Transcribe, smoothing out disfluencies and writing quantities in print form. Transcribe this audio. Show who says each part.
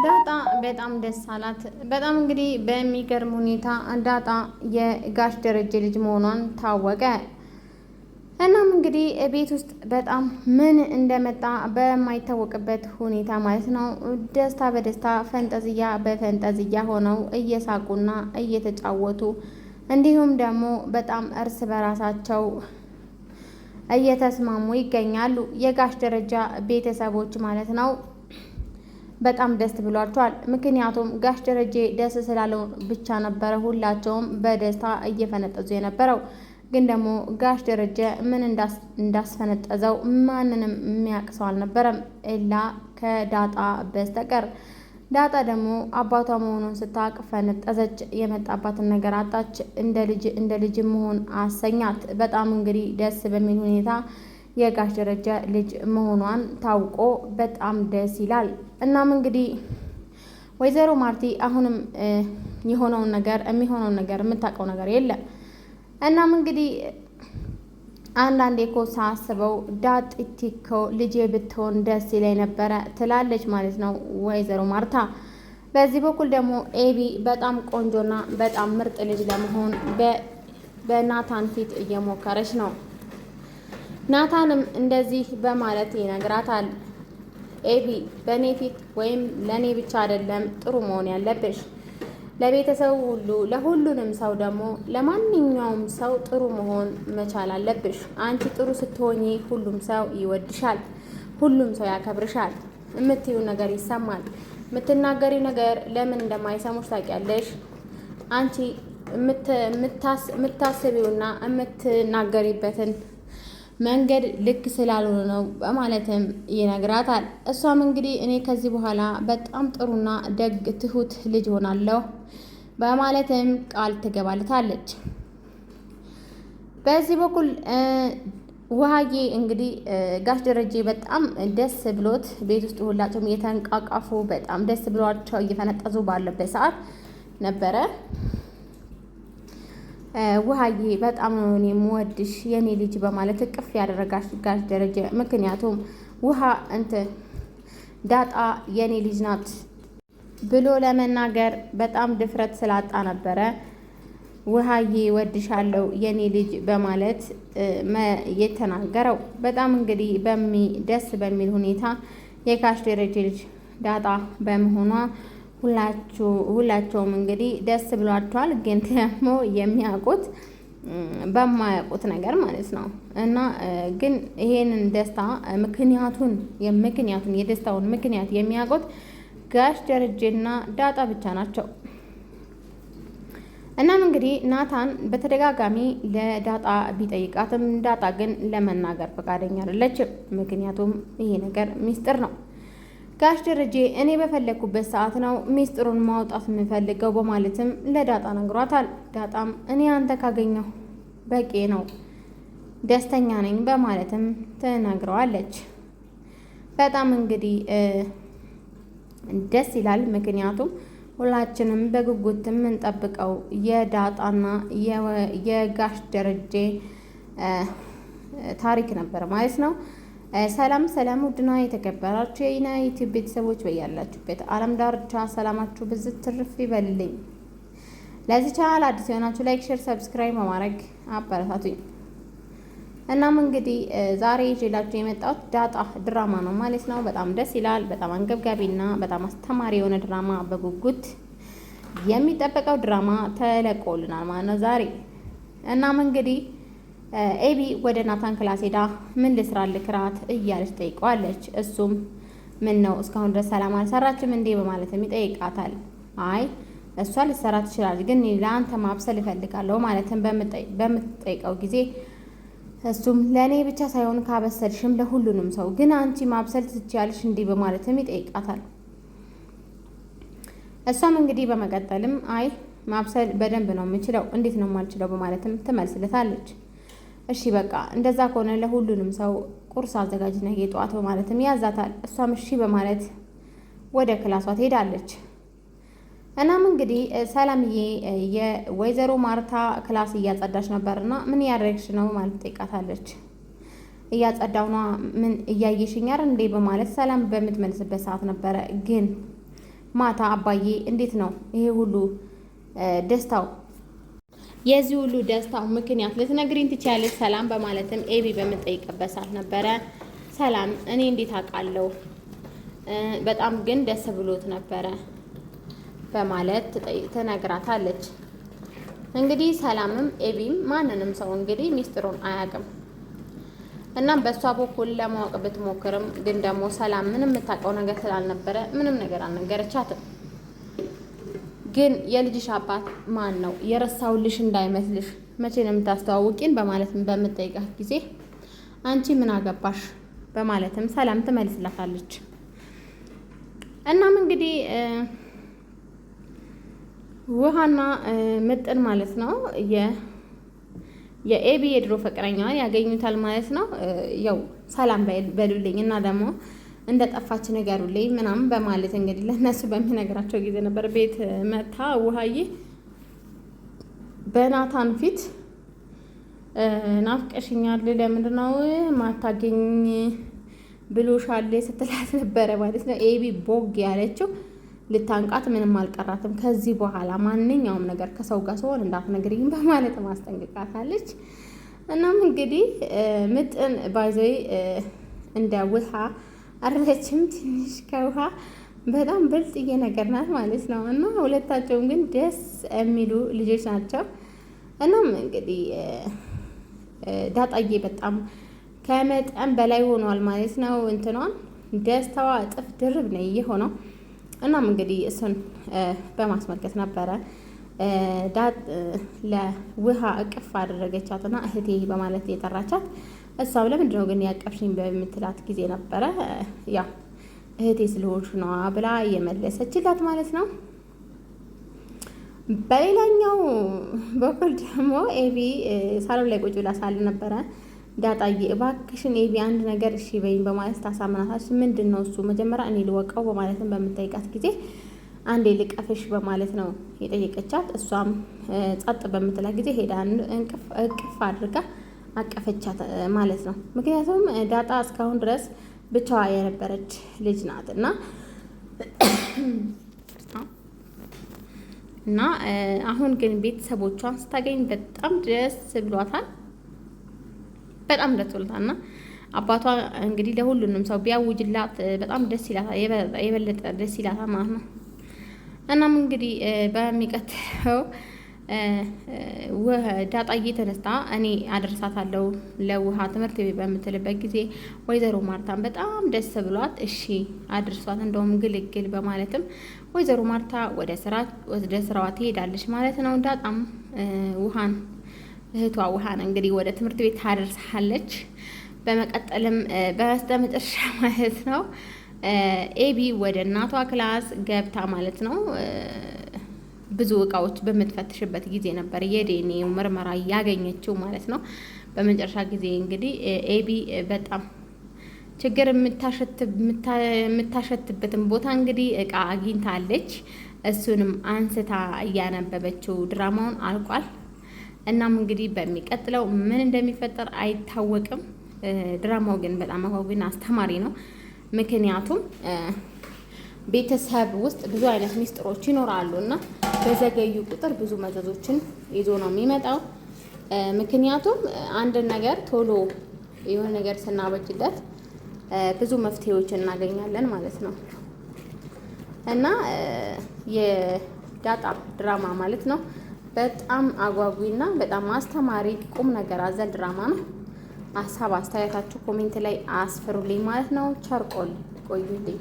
Speaker 1: ዳጣ በጣም ደስ አላት። በጣም እንግዲህ በሚገርም ሁኔታ ዳጣ የጋሽ ደረጀ ልጅ መሆኗን ታወቀ። እናም እንግዲህ ቤት ውስጥ በጣም ምን እንደመጣ በማይታወቅበት ሁኔታ ማለት ነው ደስታ በደስታ ፈንጠዝያ በፈንጠዝያ ሆነው እየሳቁና እየተጫወቱ እንዲሁም ደግሞ በጣም እርስ በራሳቸው እየተስማሙ ይገኛሉ። የጋሽ ደረጃ ቤተሰቦች ማለት ነው በጣም ደስ ብሏቸዋል። ምክንያቱም ጋሽ ደረጀ ደስ ስላለው ብቻ ነበረ ሁላቸውም በደስታ እየፈነጠዙ የነበረው። ግን ደግሞ ጋሽ ደረጀ ምን እንዳስፈነጠዘው ማንንም የሚያውቅ ሰው አልነበረም ኤላ ከዳጣ በስተቀር። ዳጣ ደግሞ አባቷ መሆኑን ስታውቅ ፈነጠዘች። የመጣባትን ነገር አጣች። እንደ ልጅ መሆን አሰኛት። በጣም እንግዲህ ደስ በሚል ሁኔታ የጋሽ ደረጀ ልጅ መሆኗን ታውቆ በጣም ደስ ይላል። እናም እንግዲህ ወይዘሮ ማርቲ አሁንም የሚሆነውን ነገር የምታውቀው ነገር የለም። እናም እንግዲህ አንዳንዴ እኮ ሳስበው ዳጥቲ እኮ ልጄ ብትሆን ደስ ይለኝ ነበረ ትላለች ማለት ነው ወይዘሮ ማርታ። በዚህ በኩል ደግሞ ኤቢ በጣም ቆንጆና በጣም ምርጥ ልጅ ለመሆን በናታን ፊት እየሞከረች ነው። ናታንም እንደዚህ በማለት ይነግራታል። ኤቢ በእኔ ፊት ወይም ለእኔ ብቻ አይደለም ጥሩ መሆን ያለብሽ፣ ለቤተሰቡ ሁሉ ለሁሉንም ሰው ደግሞ ለማንኛውም ሰው ጥሩ መሆን መቻል አለብሽ። አንቺ ጥሩ ስትሆኚ ሁሉም ሰው ይወድሻል፣ ሁሉም ሰው ያከብርሻል፣ የምትዩ ነገር ይሰማል። የምትናገሪው ነገር ለምን እንደማይሰሙሽ ታውቂያለሽ። አንቺ የምታስቢውና የምትናገሪበትን መንገድ ልክ ስላልሆነ ነው በማለትም ይነግራታል። እሷም እንግዲህ እኔ ከዚህ በኋላ በጣም ጥሩና ደግ ትሁት ልጅ ሆናለሁ በማለትም ቃል ትገባልታለች። በዚህ በኩል ውሃዬ እንግዲህ ጋሽ ደረጀ በጣም ደስ ብሎት ቤት ውስጥ ሁላቸውም እየተንቃቃፉ በጣም ደስ ብሏቸው እየፈነጠዙ ባለበት ሰዓት ነበረ ውሃዬ በጣም ነው እኔ የምወድሽ የኔ ልጅ በማለት እቅፍ ያደረጋሽ ጋሽ ደረጀ። ምክንያቱም ውሃ ዳጣ የኔ ልጅ ናት ብሎ ለመናገር በጣም ድፍረት ስላጣ ነበረ ውሃዬ ወድሻለሁ የኔ ልጅ በማለት የተናገረው። በጣም እንግዲህ ደስ በሚል ሁኔታ የጋሽ ደረጀ ልጅ ዳጣ በመሆኗ ሁላቸውም እንግዲህ ደስ ብሏቸዋል። ግን ደግሞ የሚያውቁት በማያውቁት ነገር ማለት ነው እና ግን ይሄንን ደስታ ምክንያቱን የደስታውን ምክንያት የሚያውቁት ጋሽ ደረጀና ዳጣ ብቻ ናቸው። እናም እንግዲህ ናታን በተደጋጋሚ ለዳጣ ቢጠይቃትም ዳጣ ግን ለመናገር ፈቃደኛ አይደለችም። ምክንያቱም ይሄ ነገር ሚስጥር ነው። ጋሽ ደረጀ እኔ በፈለግኩበት ሰዓት ነው ሚስጥሩን ማውጣት የምፈልገው በማለትም ለዳጣ ነግሯታል። ዳጣም እኔ አንተ ካገኘሁ በቂ ነው፣ ደስተኛ ነኝ በማለትም ትነግረዋለች። በጣም እንግዲህ ደስ ይላል። ምክንያቱም ሁላችንም በጉጉት የምንጠብቀው የዳጣና የጋሽ ደረጀ ታሪክ ነበር ማለት ነው። ሰላም ሰላም፣ ውድና የተከበራችሁ የኢና ዩቲዩብ ቤተሰቦች በያላችሁበት ዓለም ዳርቻ ሰላማችሁ ብዝት ትርፍ ይበልልኝ። ለዚህ ቻናል አዲስ የሆናችሁ ላይክ፣ ሼር፣ ሰብስክራይብ በማድረግ አበረታቱኝ። እናም እንግዲህ ዛሬ ይዤላችሁ የመጣሁት ዳጣ ድራማ ነው ማለት ነው። በጣም ደስ ይላል። በጣም አንገብጋቢና በጣም አስተማሪ የሆነ ድራማ በጉጉት የሚጠበቀው ድራማ ተለቆልናል ማለት ነው ዛሬ። እናም እንግዲህ ኤቢ ወደ ናታን ክላስ ሄዳ ምን ልስራልህ እራት እያለች ጠይቀዋለች። እሱም ምን ነው እስካሁን ድረስ ሰላም አልሰራችም እንዴ በማለትም ይጠይቃታል። አይ እሷ ልትሰራ ትችላለች፣ ግን ለአንተ ማብሰል እፈልጋለሁ ማለትም በምትጠይቀው ጊዜ እሱም ለእኔ ብቻ ሳይሆን ካበሰልሽም ለሁሉንም ሰው ግን አንቺ ማብሰል ትችያለሽ እንዲህ በማለትም ይጠይቃታል። እሷም እንግዲህ በመቀጠልም አይ ማብሰል በደንብ ነው የምችለው፣ እንዴት ነው የማልችለው በማለትም ትመልስለታለች። እሺ በቃ እንደዛ ከሆነ ለሁሉንም ሰው ቁርስ አዘጋጅና የጠዋት በማለትም ያዛታል። እሷም እሺ በማለት ወደ ክላሷ ትሄዳለች። እናም እንግዲህ ሰላምዬ የወይዘሮ ማርታ ክላስ እያጸዳች ነበርና ምን እያደረግሽ ነው ማለት ጠይቃታለች። እያጸዳውና ምን እያየሽኛር እንዴ በማለት ሰላም በምትመልስበት ሰዓት ነበረ ግን ማታ አባዬ እንዴት ነው ይሄ ሁሉ ደስታው? የዚህ ሁሉ ደስታው ምክንያት ልትነግሪኝ ትችያለሽ ሰላም? በማለትም ኤቢ በምጠይቅበት ሰዓት ነበረ ሰላም እኔ እንዴት አውቃለሁ፣ በጣም ግን ደስ ብሎት ነበረ በማለት ትነግራታለች። እንግዲህ ሰላምም ኤቢም ማንንም ሰው እንግዲህ ሚስጥሩን አያውቅም። እናም በእሷ በኩል ለማወቅ ብትሞክርም ግን ደግሞ ሰላም ምንም የምታውቀው ነገር ስላልነበረ ምንም ነገር አልነገረቻትም። ግን የልጅሽ አባት ማን ነው? የረሳውልሽ እንዳይመስልሽ መቼ ነው የምታስተዋውቂን? በማለትም በምጠይቃት ጊዜ አንቺ ምን አገባሽ? በማለትም ሰላም ትመልስላታለች። እናም እንግዲህ ውሃና ምጥን ማለት ነው የኤቢ የድሮ ፍቅረኛዋን ያገኙታል ማለት ነው። ያው ሰላም በሉልኝ እና ደግሞ እንደ ጠፋች ንገሩልኝ ምናምን በማለት እንግዲህ ለእነሱ በሚነግራቸው ጊዜ ነበር ቤት መታ ውሃዬ በናታን ፊት ናፍቀሽኛል፣ ለምንድን ነው ማታገኝ ብሎሻል ስትላት ነበረ ማለት ነው። ኤቢ ቦግ ያለችው ልታንቃት ምንም አልቀራትም። ከዚህ በኋላ ማንኛውም ነገር ከሰው ጋር ሲሆን እንዳትነግሪኝ በማለት ማስጠንቅቃታለች። እናም እንግዲህ ምጥን ባይዘይ እንደ ውሃ አረችም ትንሽ ከውሃ በጣም ብልጥዬ ነገር ናት ማለት ነው። እና ሁለታቸውም ግን ደስ የሚሉ ልጆች ናቸው። እናም እንግዲህ ዳጣዬ በጣም ከመጠን በላይ ሆኗል ማለት ነው። እንትኗን ደስታዋ እጥፍ ድርብ ነው የሆነው። እናም እንግዲህ እሱን በማስመልከት ነበረ ለውሃ እቅፍ አደረገቻትና እህቴ በማለት የጠራቻት። እሷም ለምንድን ነው ግን ያቀፍሽኝ በምትላት ጊዜ ነበረ ያው እህቴ ስለሆንሽ ነዋ ብላ እየመለሰችላት ማለት ነው። በሌላኛው በኩል ደግሞ ኤቢ ሳሎን ላይ ቁጭ ብላ ሳል ነበረ። ዳጣዬ እባክሽን ኤቢ አንድ ነገር እሺ በይኝ በማለት ታሳምናታለች። ምንድን ነው እሱ? መጀመሪያ እኔ ልወቀው በማለትም በምጠይቃት ጊዜ አንዴ ልቀፍሽ በማለት ነው የጠየቀቻት። እሷም ጸጥ በምትላት ጊዜ ሄዳ እቅፍ አድርጋ አቀፈቻት ማለት ነው። ምክንያቱም ዳጣ እስካሁን ድረስ ብቻዋ የነበረች ልጅ ናት እና አሁን ግን ቤተሰቦቿን ስታገኝ በጣም ደስ ብሏታል። በጣም ደስ ብሏታል እና አባቷ እንግዲህ ለሁሉንም ሰው ቢያውጅላት በጣም ደስ ይላታል፣ የበለጠ ደስ ይላታል ማለት ነው። እናም እንግዲህ በሚቀጥለው ዳጣዬ ተነስታ እኔ አደርሳታለሁ ለውሃ ትምህርት ቤት በምትልበት ጊዜ ወይዘሮ ማርታን በጣም ደስ ብሏት እሺ አድርሷት እንደውም ግልግል በማለትም ወይዘሮ ማርታ ወደ ስራዋ ትሄዳለች ማለት ነው። ዳጣም ውሃን እህቷ ውሃን እንግዲህ ወደ ትምህርት ቤት ታደርሳለች። በመቀጠልም በስተመጨረሻ ማለት ነው ኤቢ ወደ እናቷ ክላስ ገብታ ማለት ነው ብዙ እቃዎች በምትፈትሽበት ጊዜ ነበር የዲኤንኤ ምርመራ ያገኘችው ማለት ነው። በመጨረሻ ጊዜ እንግዲህ ኤቢ በጣም ችግር የምታሸትበትን ቦታ እንግዲህ እቃ አግኝታለች። እሱንም አንስታ እያነበበችው ድራማውን አልቋል። እናም እንግዲህ በሚቀጥለው ምን እንደሚፈጠር አይታወቅም። ድራማው ግን በጣም አጓጊና አስተማሪ ነው። ምክንያቱም ቤተሰብ ውስጥ ብዙ አይነት ሚስጥሮች ይኖራሉ እና በዘገዩ ቁጥር ብዙ መዘዞችን ይዞ ነው የሚመጣው። ምክንያቱም አንድን ነገር ቶሎ የሆነ ነገር ስናበጅለት ብዙ መፍትሄዎችን እናገኛለን ማለት ነው እና የዳጣ ድራማ ማለት ነው በጣም አጓጊና በጣም አስተማሪ ቁም ነገር አዘል ድራማ ነው። ሀሳብ አስተያየታችሁ ኮሜንት ላይ አስፍሩልኝ ማለት ነው። ቸር ቆዩልኝ።